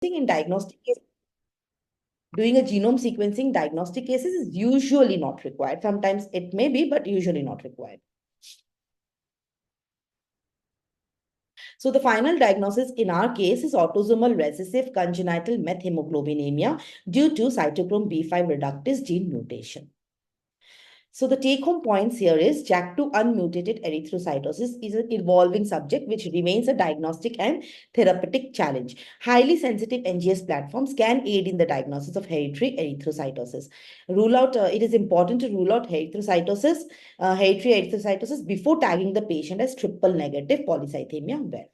sequencing in diagnostic cases, doing a genome sequencing diagnostic cases is usually not required. Sometimes it may be, but usually not required. So the final diagnosis in our case is autosomal recessive congenital methemoglobinemia due to cytochrome B5 reductase gene mutation. So the take-home points here is JAK2 unmutated erythrocytosis is an evolving subject which remains a diagnostic and therapeutic challenge. Highly sensitive NGS platforms can aid in the diagnosis of hereditary erythrocytosis. It is important to rule out hereditary erythrocytosis before tagging the patient as triple negative polycythemia vera.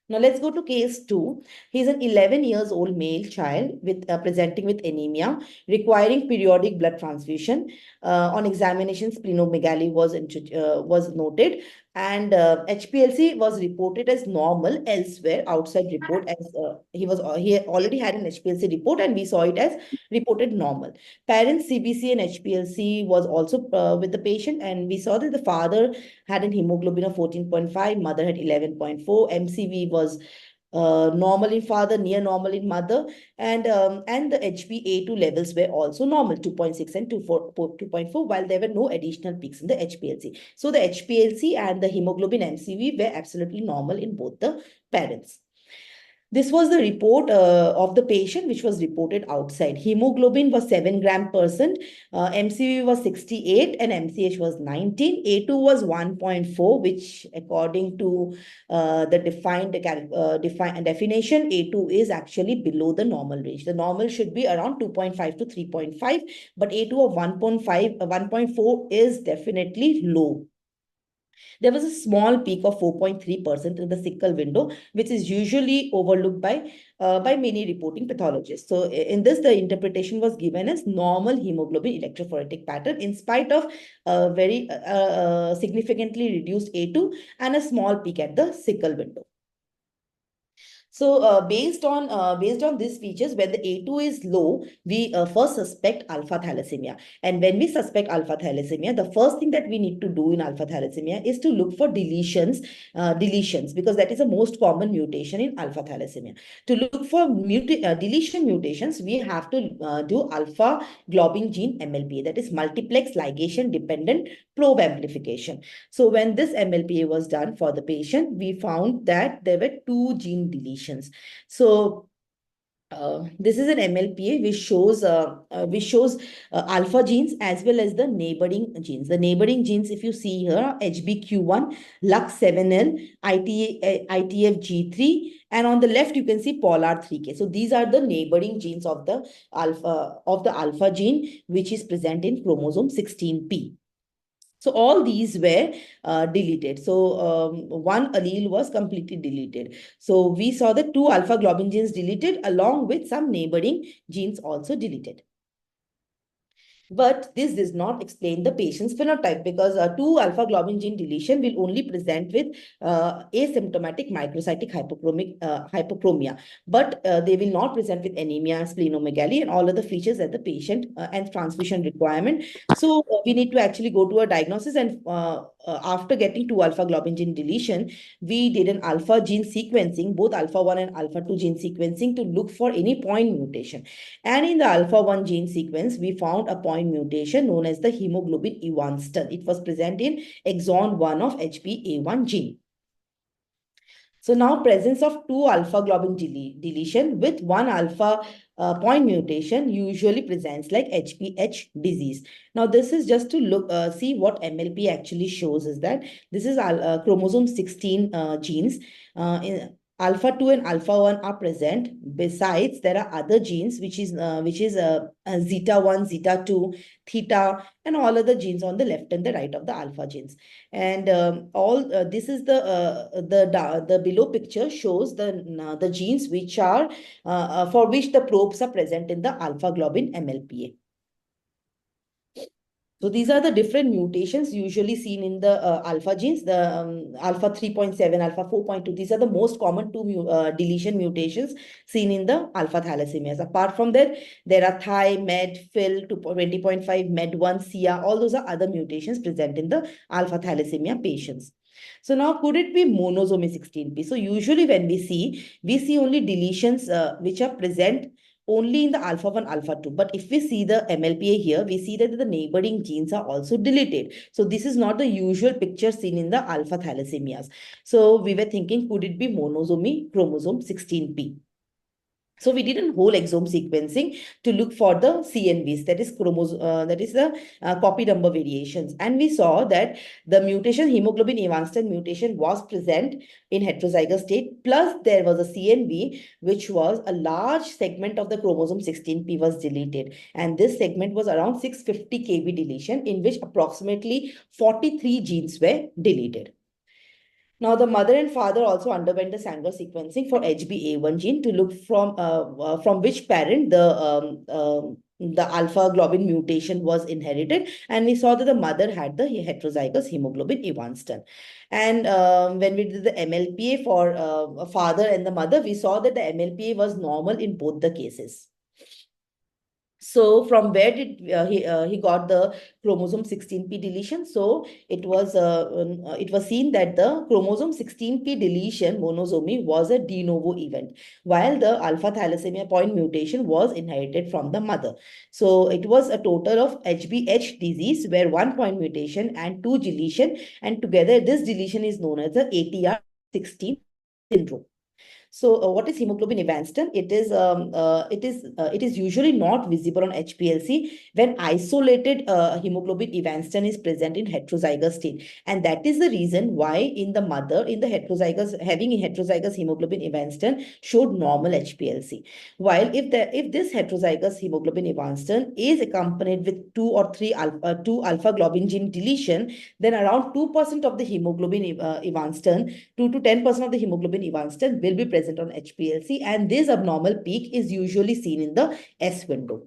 Now let's go to case 2. He's an 11 years old male child with presenting with anemia, requiring periodic blood transfusion. On examination, splenomegaly was noted, and HPLC was reported as normal elsewhere outside report as he already had an HPLC report, and we saw it as reported normal. Parents CBC and HPLC was also with the patient, and we saw that the father had an hemoglobin of 14.5, mother had 11.4, MCV was normal in father, near normal in mother, and the HbA2 levels were also normal, 2.6 and 2.4, while there were no additional peaks in the HPLC. So the HPLC and the hemoglobin MCV were absolutely normal in both the parents. This was the report of the patient, which was reported outside. Hemoglobin was 7 gram%, MCV was 68, and MCH was 19. A2 was 1.4, which according to the definition, A2 is actually below the normal range. The normal should be around 2.5 to 3.5, but A2 of 1.4 is definitely low. There was a small peak of 4.3% in the sickle window, which is usually overlooked by many reporting pathologists. So in this, the interpretation was given as normal hemoglobin electrophoretic pattern in spite of very significantly reduced A2 and a small peak at the sickle window. So based on these features, when the A2 is low, we first suspect alpha thalassemia. And when we suspect alpha thalassemia, the first thing that we need to do in alpha thalassemia is to look for deletions, because that is the most common mutation in alpha thalassemia. To look for deletion mutations, we have to do alpha globin gene MLPA, that is multiplex ligation dependent probe amplification. So when this MLPA was done for the patient, we found that there were 2 gene deletions. So this is an MLPA which shows alpha genes as well as the neighboring genes. The neighboring genes, if you see here, HBQ1, LUX7L, ITFG3, and on the left you can see POLR3K. So these are the neighboring genes of the alpha gene, which is present in chromosome 16p. So all these were deleted. So one allele was completely deleted. So we saw the 2 alpha globin genes deleted along with some neighboring genes also deleted. But this does not explain the patient's phenotype, because 2 alpha globin gene deletion will only present with asymptomatic microcytic hypochromia, but they will not present with anemia, splenomegaly, and all other features that the patient and transfusion requirement. So we need to actually go to a diagnosis, and after getting 2 alpha globin gene deletion, we did an alpha gene sequencing, both alpha 1 and alpha 2 gene sequencing, to look for any point mutation. And in the alpha 1 gene sequence, we found a point mutation known as the hemoglobin E1 stun. It was present in exon 1 of HPA1 gene. So now presence of 2 alpha globin deletion with 1 alpha point mutation usually presents like HPH disease. Now this is just to see what MLP actually shows, is that this is chromosome 16 genes. Alpha 2 and alpha 1 are present. Besides, there are other genes, which is zeta 1, zeta 2, theta, and all other genes on the left and the right of the alpha genes. And this is the below picture shows the genes which are for which the probes are present in the alpha globin MLPA. So these are the different mutations usually seen in the alpha genes, the alpha 3.7, alpha 4.2. These are the most common 2 deletion mutations seen in the alpha thalassemias. Apart from that, there are Thi, Med, Phil, 20.5, Med1, Sia. All those are other mutations present in the alpha thalassemia patients. So now could it be monosomy 16p? So usually when we see only deletions which are present only in the alpha 1, alpha 2. But if we see the MLPA here, we see that the neighboring genes are also deleted. So this is not the usual picture seen in the alpha thalassemias. So we were thinking, could it be monosomy chromosome 16p? So we did a whole exome sequencing to look for the CNVs, that is that is the copy number variations, and we saw that the mutation, hemoglobin Evanston mutation, was present in heterozygous state. Plus, there was a CNV which was a large segment of the chromosome 16p was deleted, and this segment was around 650 kb deletion, in which approximately 43 genes were deleted. Now, the mother and father also underwent the Sanger sequencing for HbA1 gene to look from which parent the alpha globin mutation was inherited, and we saw that the mother had the heterozygous hemoglobin Evanston. And when we did the MLPA for a father and the mother, we saw that the MLPA was normal in both the cases. So from where did he got the chromosome 16p deletion? So it was seen that the chromosome 16p deletion monosomy was a de novo event, while the alpha thalassemia point mutation was inherited from the mother. So it was a total of HBH disease where 1 point mutation and 2 deletion, and together this deletion is known as the ATR 16 syndrome. So, what is hemoglobin Evanston? It is usually not visible on HPLC when isolated hemoglobin Evanston is present in heterozygous state, and that is the reason why in the mother, in the heterozygous, having a heterozygous hemoglobin Evanston showed normal HPLC. While if this heterozygous hemoglobin Evanston is accompanied with two alpha globin gene deletion, then around 2% of the hemoglobin Evanston, 2 to 10% of the hemoglobin Evanston will be present on HPLC, and this abnormal peak is usually seen in the S window.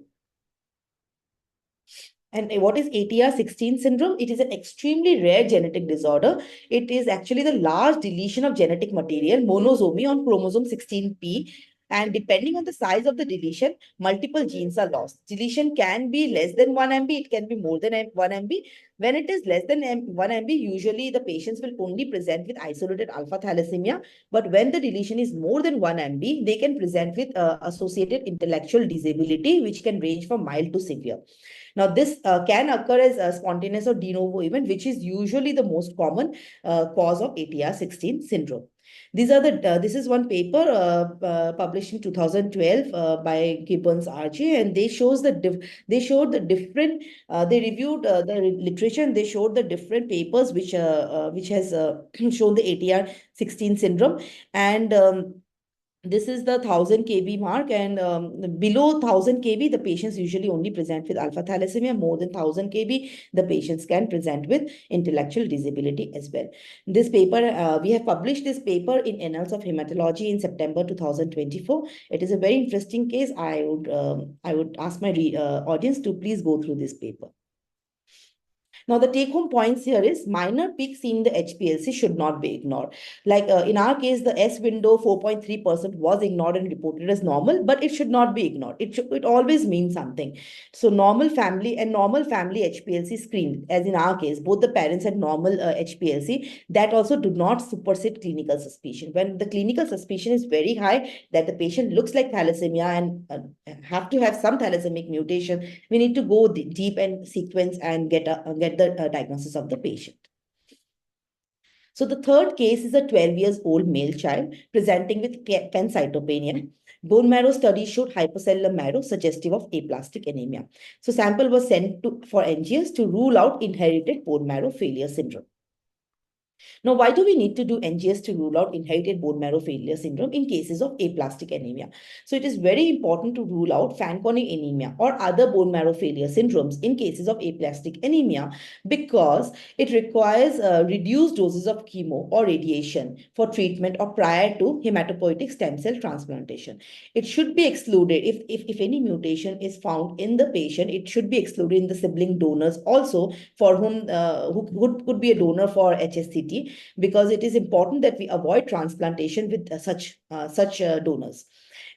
And what is ATR 16 syndrome? It is an extremely rare genetic disorder. It is actually the large deletion of genetic material, monosomy, on chromosome 16p. And depending on the size of the deletion, multiple genes are lost. Deletion can be less than 1 MB, it can be more than 1 MB. When it is less than 1 MB, usually the patients will only present with isolated alpha thalassemia. But when the deletion is more than 1 MB, they can present with associated intellectual disability, which can range from mild to severe. Now, this can occur as a spontaneous or de novo event, which is usually the most common cause of ATR 16 syndrome. This is one paper published in 2012 by Gibbons RJ, and they showed the different they reviewed the literature, and they showed the different papers which has shown the ATR 16 syndrome. And this is the 1000 kb mark, and below 1000 kb the patients usually only present with alpha thalassemia. More than 1000 kb the patients can present with intellectual disability as well. This paper, we have published this paper in Annals of Hematology in September 2024. It is a very interesting case. I would ask my audience to please go through this paper. Now, the take home points here is minor peaks in the HPLC should not be ignored. Like in our case, the S window 4.3% was ignored and reported as normal, but it should not be ignored. It always means something. So normal family HPLC screened, as in our case, both the parents had normal HPLC, that also do not supersede clinical suspicion. When the clinical suspicion is very high that the patient looks like thalassemia and have to have some thalassemic mutation, we need to go deep and sequence and get the diagnosis of the patient. So the third case is a 12 years old male child presenting with pancytopenia. Bone marrow study showed hypocellular marrow suggestive of aplastic anemia. So sample was sent for NGS to rule out inherited bone marrow failure syndrome. Now, why do we need to do NGS to rule out inherited bone marrow failure syndrome in cases of aplastic anemia? So it is very important to rule out Fanconi anemia or other bone marrow failure syndromes in cases of aplastic anemia, because it requires reduced doses of chemo or radiation for treatment or prior to hematopoietic stem cell transplantation. It should be excluded if any mutation is found in the patient. It should be excluded in the sibling donors also, for whom who could be a donor for HSCT, because it is important that we avoid transplantation with such donors.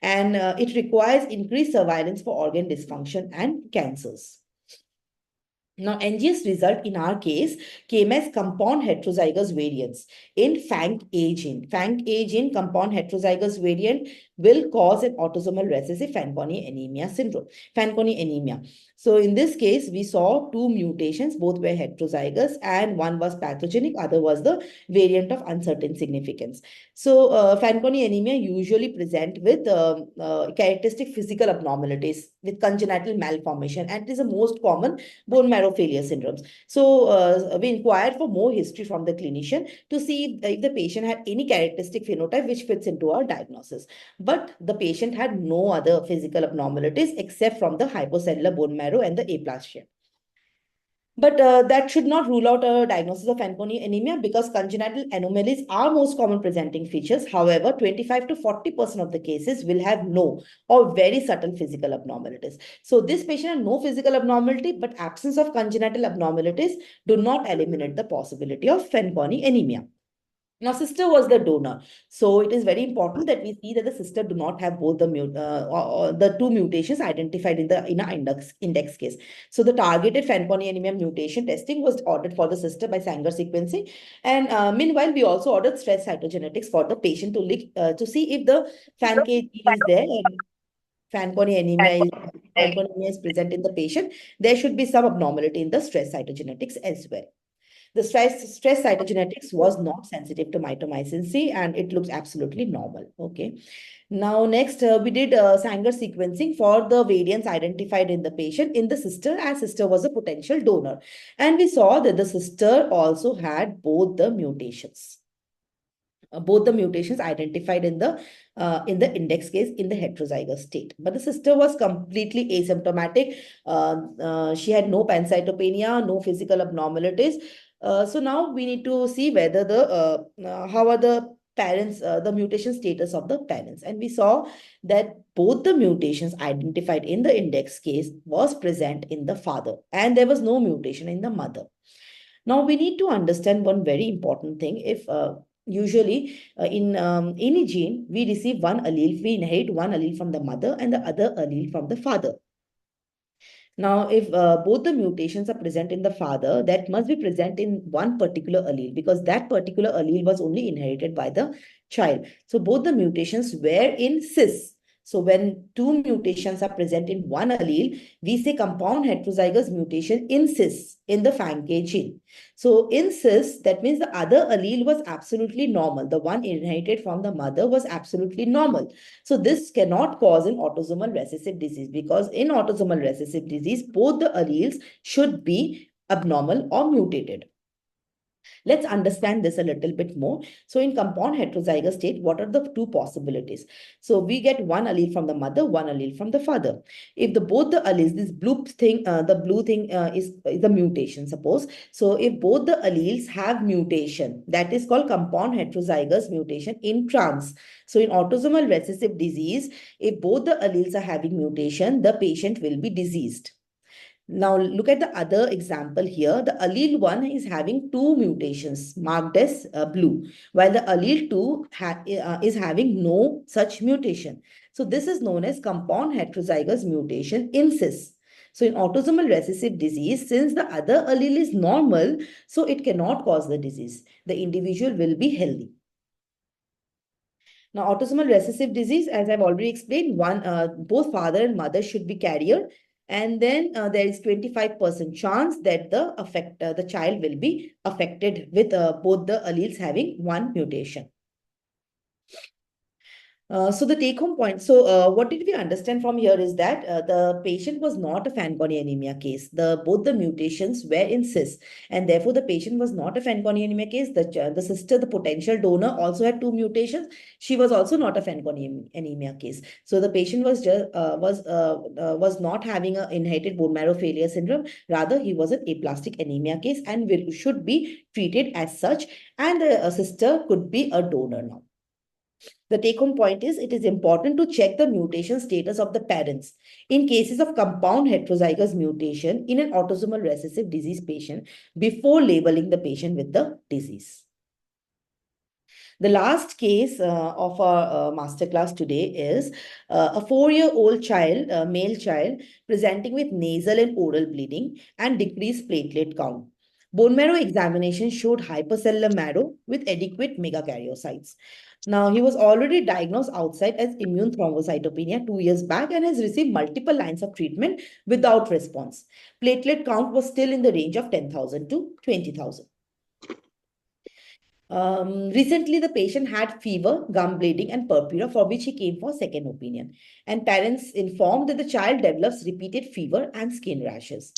And it requires increased surveillance for organ dysfunction and cancers. Now, NGS result in our case came as compound heterozygous variants in FANC-A gene. FANC-A gene compound heterozygous variant will cause an autosomal recessive Fanconi anemia syndrome, Fanconi anemia. So in this case, we saw two mutations, both were heterozygous and one was pathogenic, other was the variant of uncertain significance. So Fanconi anemia usually present with characteristic physical abnormalities with congenital malformation, and it is the most common bone marrow failure syndromes. So we inquired for more history from the clinician to see if the patient had any characteristic phenotype which fits into our diagnosis. But the patient had no other physical abnormalities except from the hypocellular bone marrow and the aplasia. But that should not rule out a diagnosis of Fanconi anemia because congenital anomalies are most common presenting features. However, 25 to 40% of the cases will have no or very subtle physical abnormalities. So this patient had no physical abnormality, but absence of congenital abnormalities do not eliminate the possibility of Fanconi anemia. Now, sister was the donor. So it is very important that we see that the sister do not have both the two mutations identified in our index case. So the targeted Fanconi anemia mutation testing was ordered for the sister by Sanger sequencing. And meanwhile, we also ordered stress cytogenetics for the patient to see if the FANK is there and Fanconi anemia is present in the patient. There should be some abnormality in the stress cytogenetics as well. The stress cytogenetics was not sensitive to mitomycin C and it looks absolutely normal. Okay. Now, next, we did Sanger sequencing for the variants identified in the patient in the sister, as sister was a potential donor. And we saw that the sister also had both the mutations. Both the mutations identified in the index case in the heterozygous state, but the sister was completely asymptomatic. She had no pancytopenia, no physical abnormalities. So now we need to see whether how are the parents, the mutation status of the parents, and we saw that both the mutations identified in the index case was present in the father, and there was no mutation in the mother. Now we need to understand one very important thing. If usually in any gene, we receive one allele, we inherit one allele from the mother and the other allele from the father. Now, if both the mutations are present in the father, that must be present in one particular allele because that particular allele was only inherited by the child. So both the mutations were in cis. So when two mutations are present in one allele, we say compound heterozygous mutation in cis in the FANK gene. So in cis, that means the other allele was absolutely normal. The one inherited from the mother was absolutely normal. So this cannot cause an autosomal recessive disease because in autosomal recessive disease, both the alleles should be abnormal or mutated. Let's understand this a little bit more. So in compound heterozygous state, what are the two possibilities? So we get one allele from the mother, one allele from the father. If both the alleles, this blue thing, the blue thing is the mutation, suppose. So if both the alleles have mutation, that is called compound heterozygous mutation in trans. So in autosomal recessive disease, if both the alleles are having mutation, the patient will be diseased. Now look at the other example here. The allele 1 is having two mutations marked as blue, while the allele 2 is having no such mutation. So this is known as compound heterozygous mutation in cis. So in autosomal recessive disease, since the other allele is normal, so it cannot cause the disease. The individual will be healthy. Now, autosomal recessive disease, as I've already explained, both father and mother should be carrier. And then there is 25% chance that the child will be affected with both the alleles having one mutation. So the take-home point. So what did we understand from here is that the patient was not a Fanconi anemia case. Both the mutations were in cis, and therefore the patient was not a Fanconi anemia case. The sister, the potential donor, also had two mutations. She was also not a Fanconi anemia case. So the patient was not having an inherited bone marrow failure syndrome. Rather, he was an aplastic anemia case and should be treated as such. And the sister could be a donor now. The take-home point is it is important to check the mutation status of the parents. In cases of compound heterozygous mutation in an autosomal recessive disease patient before labeling the patient with the disease. The last case of our masterclass today is a 4-year-old child, a male child, presenting with nasal and oral bleeding and decreased platelet count. Bone marrow examination showed hypercellular marrow with adequate megakaryocytes. Now, he was already diagnosed outside as immune thrombocytopenia 2 years back and has received multiple lines of treatment without response. Platelet count was still in the range of 10,000 to 20,000. Recently, the patient had fever, gum bleeding, and purpura, for which he came for second opinion. And parents informed that the child develops repeated fever and skin rashes.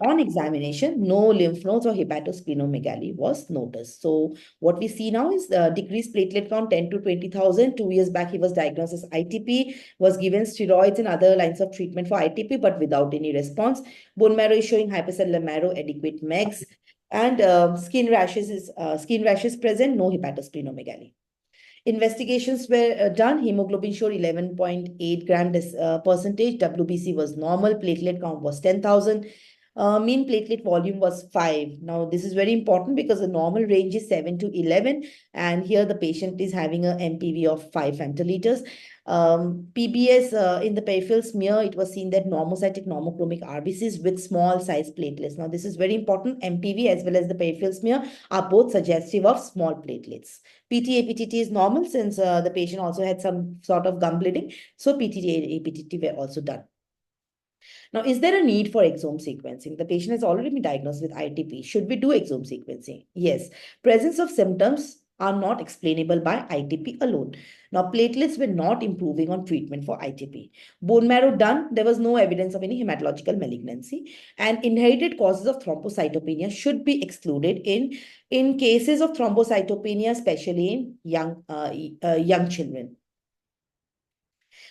On examination, no lymph nodes or hepatosplenomegaly was noticed. So, what we see now is the decreased platelet count 10 to 20,000. 2 years back, he was diagnosed as ITP, was given steroids and other lines of treatment for ITP, but without any response. Bone marrow is showing hypercellular marrow, adequate MEGs, and skin rashes present, no hepatosplenomegaly. Investigations were done. Hemoglobin showed 11.8 gram percentage. WBC was normal. Platelet count was 10,000. Mean platelet volume was 5. Now, this is very important because the normal range is 7 to 11. And here the patient is having a MPV of 5 femtoliters. PBS in the peripheral smear, it was seen that normocytic normochromic RBCs with small size platelets. Now, this is very important. MPV as well as the peripheral smear are both suggestive of small platelets. PT-APTT is normal since the patient also had some sort of gum bleeding. So PT-APTT were also done. Now, is there a need for exome sequencing? The patient has already been diagnosed with ITP. Should we do exome sequencing? Yes. Presence of symptoms are not explainable by ITP alone. Now, platelets were not improving on treatment for ITP. Bone marrow done, there was no evidence of any hematological malignancy. And inherited causes of thrombocytopenia should be excluded in cases of thrombocytopenia, especially in young children.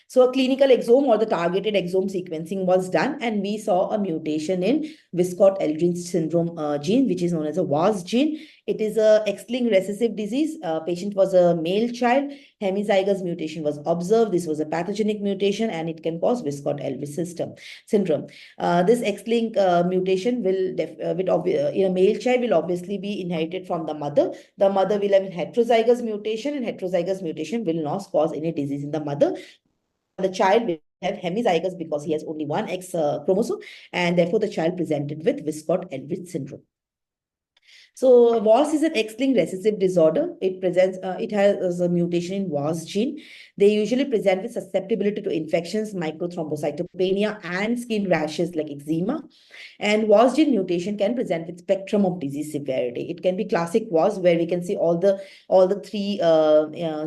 So a clinical exome or the targeted exome sequencing was done, and we saw a mutation in Wiskott-Aldrin syndrome gene, which is known as a WAS gene. It is a X-linked recessive disease. Patient was a male child. Hemizygous mutation was observed. This was a pathogenic mutation, and it can cause Wiskott-Aldrin syndrome. This X-linked mutation will, in a male child, will obviously be inherited from the mother. The mother will have a heterozygous mutation, and heterozygous mutation will not cause any disease in the mother. The child will have hemizygous because he has only one X chromosome, and therefore the child presented with Wiskott-Aldrin syndrome. So WAS is an X-linked recessive disorder. It has a mutation in WAS gene. They usually present with susceptibility to infections, microthrombocytopenia, and skin rashes like eczema. And WAS gene mutation can present with spectrum of disease severity. It can be classic WAS, where we can see all the three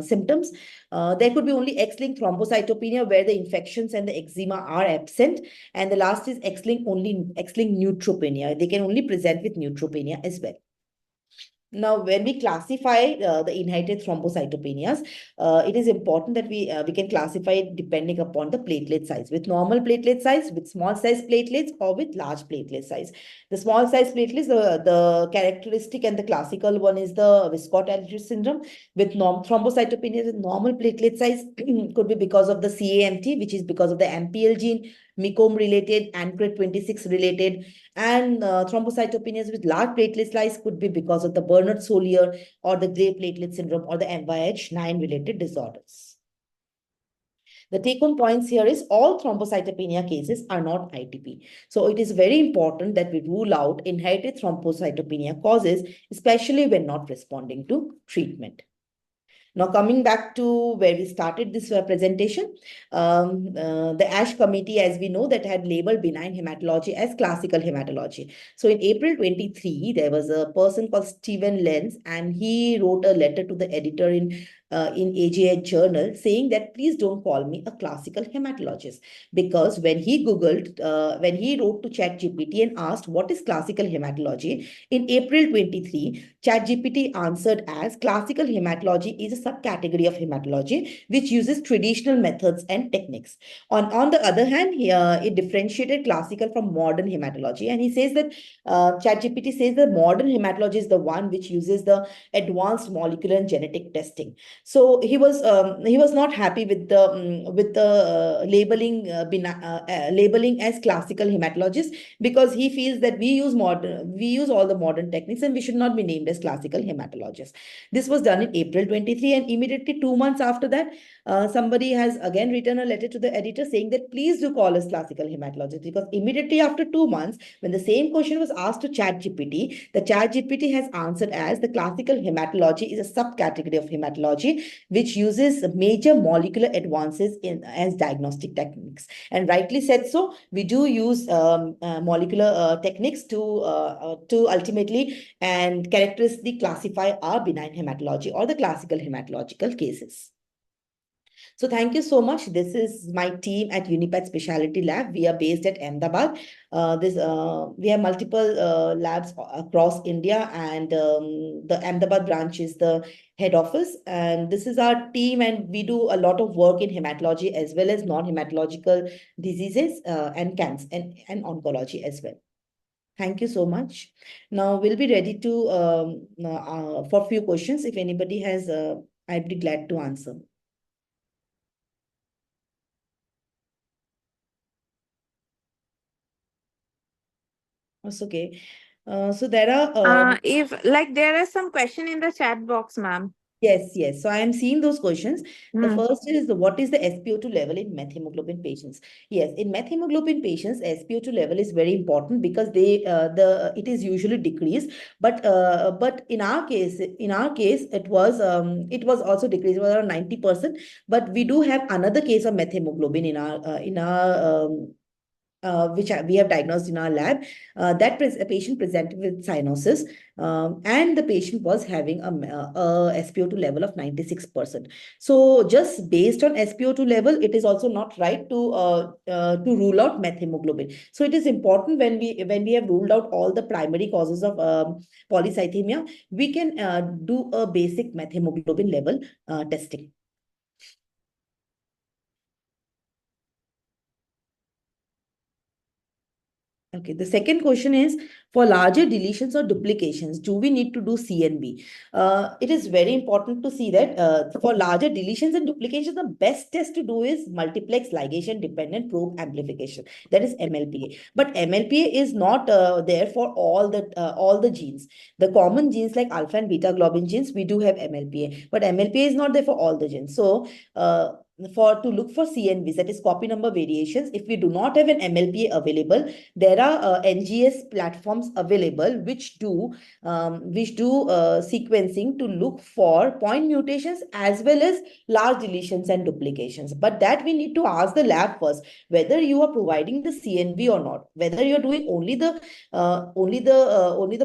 symptoms. There could be only X-linked thrombocytopenia, where the infections and the eczema are absent. And the last is X-linked neutropenia. They can only present with neutropenia as well. Now, when we classify the inherited thrombocytopenias, it is important that we can classify it depending upon the platelet size, with normal platelet size, with small size platelets, or with large platelet size. The small size platelets, the characteristic and the classical one is the Wiskott-Aldrin syndrome. With thrombocytopenia with normal platelet size could be because of the CAMT, which is because of the MPL gene, MECOM related, ANCRET26 related, and thrombocytopenias with large platelet size could be because of the Bernard-Solier or the gray platelet syndrome or the MYH9 related disorders. The take-home points here is all thrombocytopenia cases are not ITP. So it is very important that we rule out inherited thrombocytopenia causes, especially when not responding to treatment. Now, coming back to where we started this presentation, the ASH committee, as we know, that had labeled benign hematology as classical hematology. So in April 23, there was a person called Stephen Lenz, and he wrote a letter to the editor in AJH journal saying that please don't call me a classical hematologist, because when he when he wrote to ChatGPT and asked what is classical hematology, in April 23, ChatGPT answered as classical hematology is a subcategory of hematology which uses traditional methods and techniques. On the other hand, it differentiated classical from modern hematology, and he says that ChatGPT says that modern hematology is the one which uses the advanced molecular and genetic testing. So he was not happy with the labeling as classical hematologist, because he feels that we use all the modern techniques and we should not be named as classical hematologists. This was done in April 23, and immediately 2 months after that, somebody has again written a letter to the editor saying that please do call us classical hematologists, because immediately after 2 months, when the same question was asked to ChatGPT, the ChatGPT has answered as the classical hematology is a subcategory of hematology which uses major molecular advances in as diagnostic techniques. And rightly said so, we do use molecular techniques to ultimately and characteristically classify our benign hematology or the classical hematological cases. So thank you so much. This is my team at Unipath Specialty Lab. We are based at Ahmedabad. We have multiple labs across India, and the Ahmedabad branch is the head office. And this is our team, and we do a lot of work in hematology as well as non-hematological diseases and cancer and oncology as well. Thank you so much. Now we'll be ready to for a few questions. If anybody has, I'd be glad to answer. That's okay. So there are If like there is some question in the chat box, ma'am. yes, yes. So I am seeing those questions. The Hmm. first is what is the SpO2 level in methemoglobin patients? Yes, in methemoglobin patients, SpO2 level is very important because it is usually decreased. But in our case, it was also decreased, it was around 90%. But we do have another case of methemoglobin in our which we have diagnosed in our lab. A patient presented with cyanosis, and the patient was having a SpO2 level of 96%. So just based on SpO2 level, it is also not right to rule out methemoglobin. So it is important when we have ruled out all the primary causes of polycythemia, we can do a basic methemoglobin level testing. Okay, the second question is for larger deletions or duplications, do we need to do CNV? It is very important to see that for larger deletions and duplications, the best test to do is multiplex ligation dependent probe amplification, that is MLPA. But MLPA is not there for all the genes. The common genes like alpha and beta globin genes, we do have MLPA, but MLPA is not there for all the genes. So to look for CNVs, that is copy number variations, if we do not have an MLPA available, there are NGS platforms available which do sequencing to look for point mutations as well as large deletions and duplications. But that we need to ask the lab first whether you are providing the CNV or not, whether you are doing only the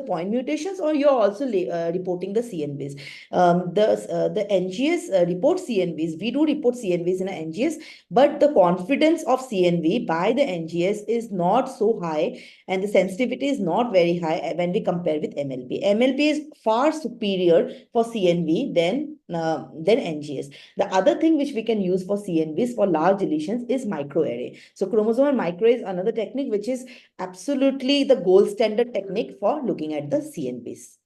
point mutations or you are also reporting the CNVs. The NGS report CNVs. We do report CNVs in an NGS, but the confidence of CNV by the NGS is not so high, and the sensitivity is not very high when we compare with MLP. MLP is far superior for CNV than NGS. The other thing which we can use for CNVs for large deletions is microarray. So chromosomal microarray is another technique which is absolutely the gold standard technique for looking at the CNVs.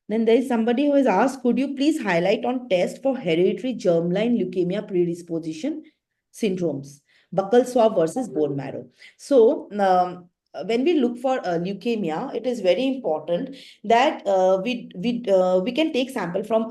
Then there is somebody who has asked, could you please highlight on test for hereditary germline leukemia predisposition syndromes, buccal swab versus bone marrow? So when we look for leukemia, it is very important that we can take sample from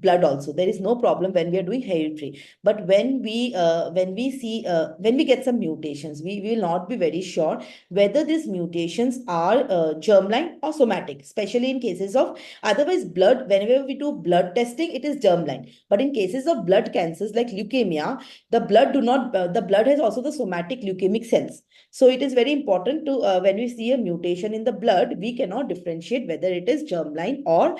blood also. There is no problem when we are doing hereditary. But when we get some mutations, we will not be very sure whether these mutations are germline or somatic, especially in cases of otherwise blood. Whenever we do blood testing, it is germline. But in cases of blood cancers like leukemia, the blood has also the somatic leukemic cells. So it is very important to when we see a mutation in the blood, we cannot differentiate whether it is germline or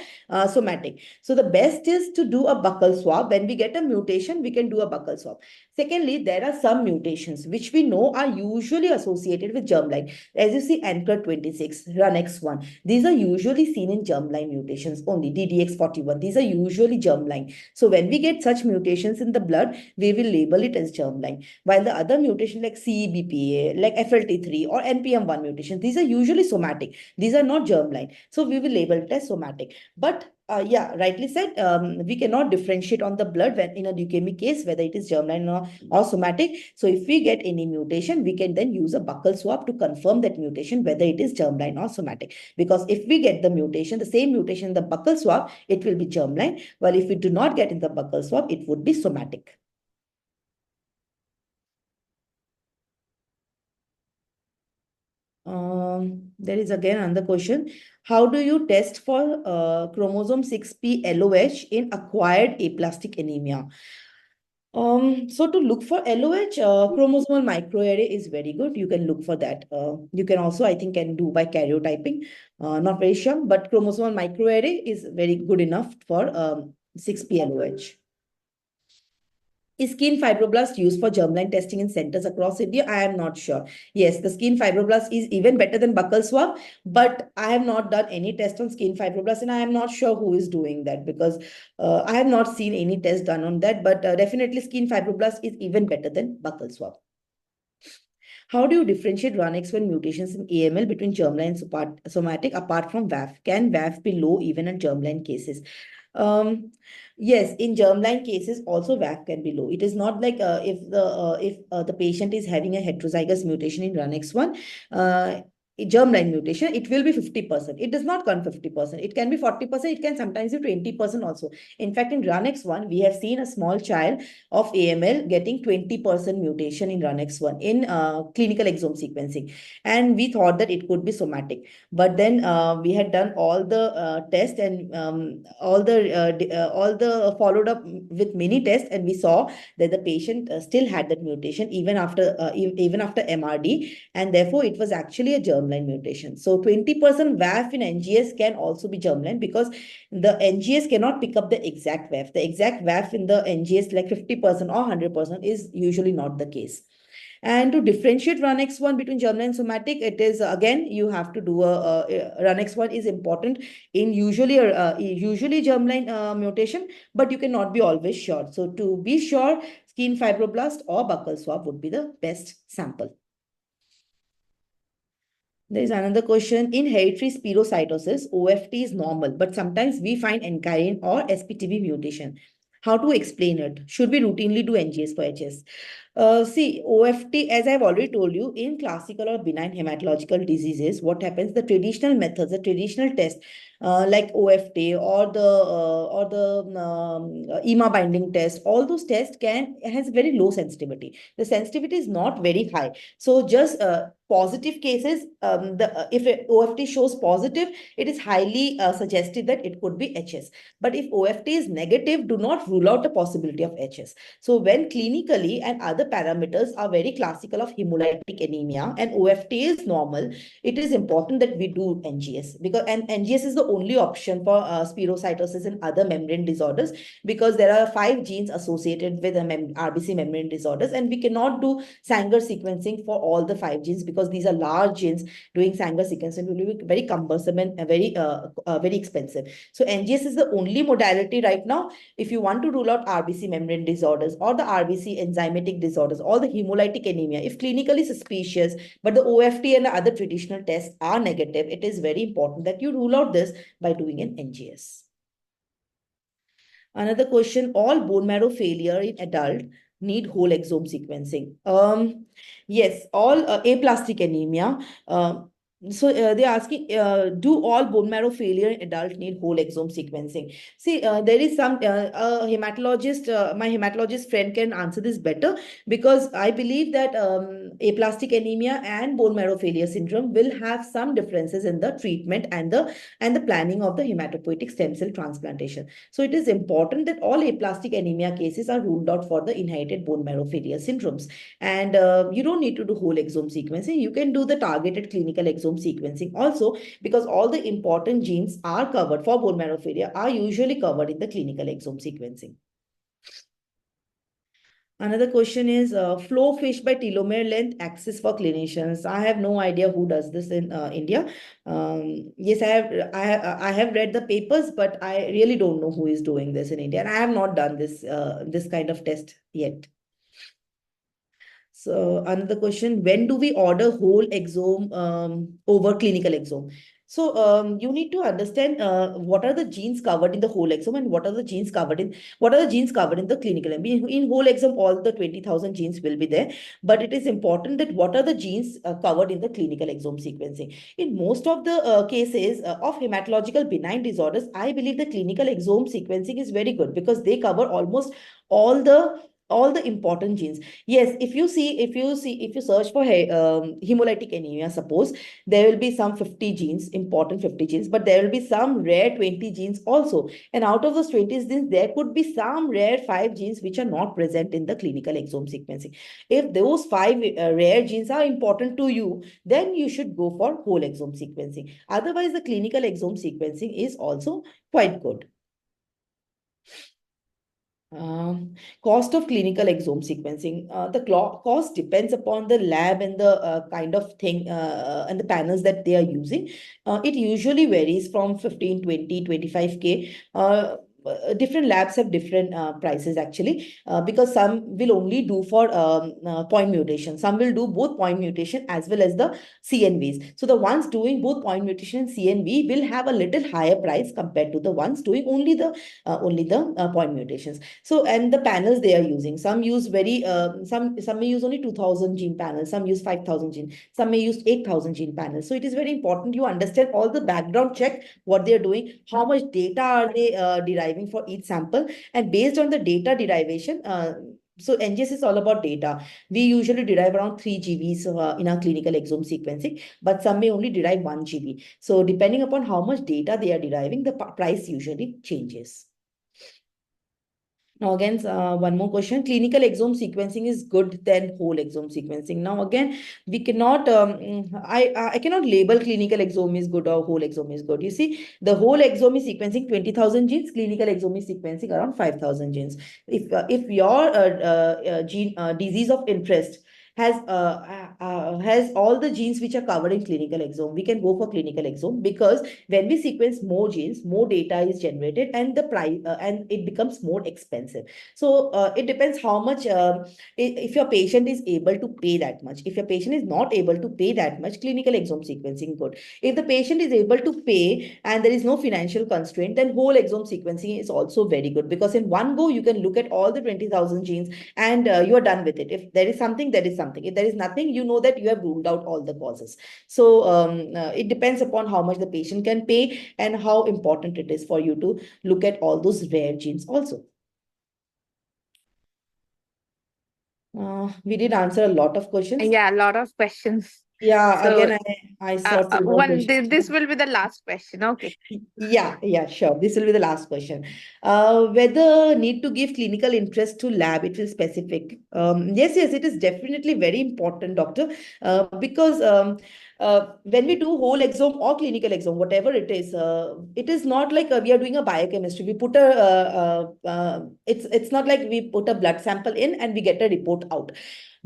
somatic. So the best is to do a buccal swab. When we get a mutation, we can do a buccal swab. Secondly, there are some mutations which we know are usually associated with germline. As you see, ANCHOR26, RUNX1, these are usually seen in germline mutations only. DDX41, these are usually germline. So when we get such mutations in the blood, we will label it as germline. While the other mutation like CEBPA, like FLT3 or NPM1 mutations, these are usually somatic. These are not germline. So we will label it as somatic. But yeah, rightly said. We cannot differentiate on the blood when in a leukemic case whether it is germline or somatic. So if we get any mutation, we can then use a buccal swab to confirm that mutation whether it is germline or somatic. Because if we get the mutation, the same mutation in the buccal swab, it will be germline. While if we do not get in the buccal swab, it would be somatic. There is again another question. How do you test for chromosome 6p LOH in acquired aplastic anemia? So to look for LOH, chromosomal microarray is very good. You can look for that. You can also, I think, can do by karyotyping. Not very sure, but chromosomal microarray is very good enough for 6p LOH. Is skin fibroblast used for germline testing in centers across India? I am not sure. Yes, the skin fibroblast is even better than buccal swab, but I have not done any test on skin fibroblast, and I am not sure who is doing that because I have not seen any test done on that. But definitely, skin fibroblast is even better than buccal swab. How do you differentiate RUNX1 mutations in AML between germline and somatic apart from VAF? Can VAF be low even in germline cases? Um, yes, in germline cases, also VAF can be low. It is not like if the patient is having a heterozygous mutation in RUNX1, germline mutation, it will be 50%. It does not come 50%. It can be 40%. It can sometimes be 20% also. In fact, in RUNX1, we have seen a small child of AML getting 20% mutation in RUNX1 in clinical exome sequencing. And we thought that it could be somatic. But then we had done all the tests and all the followed up with many tests, and we saw that the patient still had that mutation even after MRD, and therefore it was actually a germline mutation. So 20% VAF in NGS can also be germline because the NGS cannot pick up the exact VAF. The exact VAF in the NGS, like 50% or 100%, is usually not the case. And to differentiate RUNX1 between germline and somatic, it is again you have to do a RUNX1 is important in usually germline mutation, but you cannot be always sure. So to be sure, skin fibroblast or buccal swab would be the best sample. There is another question. In hereditary spherocytosis, OFT is normal, but sometimes we find enkyrin or SPTB mutation. How to explain it? Should we routinely do NGS for HS? See, OFT, as I've already told you, in classical or benign hematological diseases, what happens? The traditional methods, the traditional test, like OFT or the EMA binding test, all those tests has very low sensitivity. The sensitivity is not very high. So just positive cases, if OFT shows positive, it is highly suggested that it could be HS. But if OFT is negative, do not rule out the possibility of HS. So when clinically and other parameters are very classical of hemolytic anemia and OFT is normal, it is important that we do NGS because NGS is the only option for spherocytosis and other membrane disorders because there are 5 genes associated with RBC membrane disorders, and we cannot do Sanger sequencing for all the 5 genes because these are large genes. Doing Sanger sequencing will be very cumbersome and very expensive. So NGS is the only modality right now if you want to rule out RBC membrane disorders or the RBC enzymatic disorders or the hemolytic anemia. If clinically suspicious, but the OFT and the other traditional tests are negative, it is very important that you rule out this by doing an NGS. Another question, all bone marrow failure in adult need whole exome sequencing. Yes, all aplastic anemia. They're asking, do all bone marrow failure in adult need whole exome sequencing? See, there is some hematologist, my hematologist friend can answer this better because I believe that aplastic anemia and bone marrow failure syndrome will have some differences in the treatment and the planning of the hematopoietic stem cell transplantation. So it is important that all aplastic anemia cases are ruled out for the inherited bone marrow failure syndromes. And you don't need to do whole exome sequencing. You can do the targeted clinical exome sequencing also because all the important genes are covered for bone marrow failure are usually covered in the clinical exome sequencing. Another question is flow fish by telomere length axis for clinicians. I have no idea who does this in India. Yes, I have read the papers, but I really don't know who is doing this in India, and I have not done this kind of test yet. So another question, when do we order whole exome over clinical exome? So you need to understand what are the genes covered in the whole exome and what are the genes covered in the clinical exome. In whole exome, all the 20,000 genes will be there, but it is important that what are the genes covered in the clinical exome sequencing. In most of the cases of hematological benign disorders, I believe the clinical exome sequencing is very good because they cover almost all the important genes. Yes, if you search for hemolytic anemia, suppose there will be some 50 genes, important 50 genes, but there will be some rare 20 genes also. And out of those 20 genes, there could be some rare 5 genes which are not present in the clinical exome sequencing. If those 5 rare genes are important to you, then you should go for whole exome sequencing. Otherwise, the clinical exome sequencing is also quite good. Cost of clinical exome sequencing. The cost depends upon the lab and the kind of thing and the panels that they are using. It usually varies from 15, 20, 25K. Different labs have different prices actually, because some will only do for point mutation. Some will do both point mutation as well as the CNVs. So the ones doing both point mutation and CNV will have a little higher price compared to the ones doing only the point mutations. So, and the panels they are using, some use some may use only 2000 gene panels, some use 5000 gene, some may use 8000 gene panels. So it is very important you understand all the background check, what they are doing, how much data are they deriving for each sample, and based on the data derivation, so NGS is all about data. We usually derive around 3 GBs in our clinical exome sequencing, but some may only derive 1 GB. So depending upon how much data they are deriving, the price usually changes. Now, again, one more question. Clinical exome sequencing is good than whole exome sequencing. Now, again, we cannot, I cannot label clinical exome is good or whole exome is good. You see, the whole exome is sequencing 20,000 genes, clinical exome is sequencing around 5,000 genes. If your gene disease of interest has all the genes which are covered in clinical exome, we can go for clinical exome, because when we sequence more genes, more data is generated, and the price and it becomes more expensive. So it depends how much, if your patient is able to pay that much. If your patient is not able to pay that much, clinical exome sequencing good. If the patient is able to pay and there is no financial constraint, then whole exome sequencing is also very good, because in one go you can look at all the 20,000 genes, and you are done with it. If there is something, there is something. If there is nothing, you know that you have ruled out all the causes. So it depends upon how much the patient can pay and how important it is for you to look at all those rare genes also. We did answer a lot of questions. Yeah, a lot of questions. Yeah, So, again, I saw two more one, questions. this will be the last question. Okay. Yeah, sure. This will be the last question. Whether need to give clinical interest to lab, it is specific. Yes, it is definitely very important, doctor, because when we do whole exome or clinical exome, whatever it is not like we are doing a biochemistry. We put it's not like we put a blood sample in and we get a report out.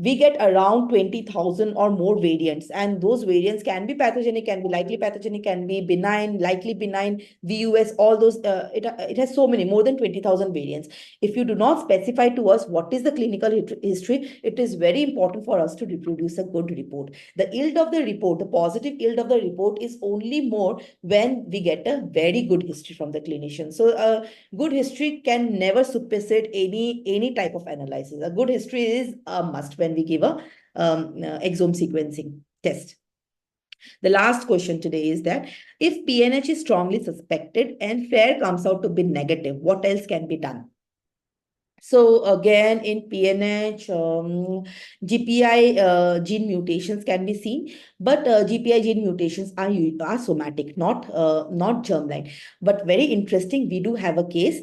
We get around 20,000 or more variants, and those variants can be pathogenic, can be likely pathogenic, can be benign, likely benign, VUS, all those. It has so many, more than 20,000 variants. If you do not specify to us what is the clinical history, it is very important for us to reproduce a good report. The yield of the report, the positive yield of the report, is only more when we get a very good history from the clinician. So good history can never supersede any type of analysis. A good history is a must when we give a exome sequencing test. The last question today is that if PNH is strongly suspected and FAIR comes out to be negative, what else can be done? So again, in PNH, GPI gene mutations can be seen, but GPI gene mutations are somatic, not germline. But very interesting, we do have a case.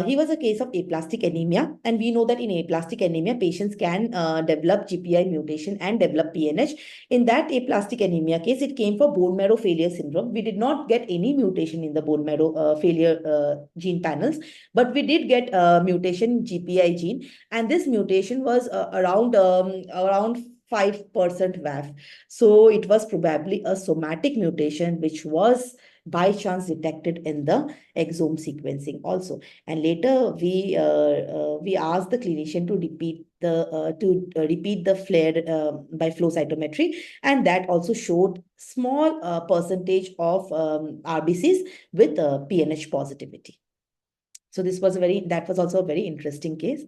He was a case of aplastic anemia, and we know that in aplastic anemia, patients can develop GPI mutation and develop PNH. In that aplastic anemia case, it came for bone marrow failure syndrome. We did not get any mutation in the bone marrow failure gene panels, but we did get a mutation GPI gene, and this mutation was around 5% VAF. So it was probably a somatic mutation, which was by chance detected in the exome sequencing also. And later we asked the clinician to repeat the flare by flow cytometry, and that also showed small percentage of RBCs with PNH positivity. So that was also a very interesting case.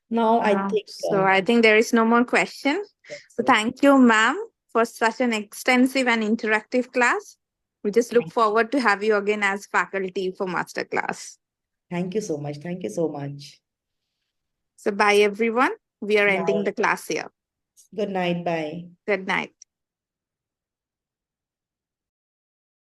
Now I think So I think there is no more question. that's So it. thank you, ma'am, for such an extensive and interactive class. We just look forward to have you again as faculty for masterclass. Thank you so much. Thank you so much. So bye everyone. We are ending Bye. the class here. Good night. Bye. Good night.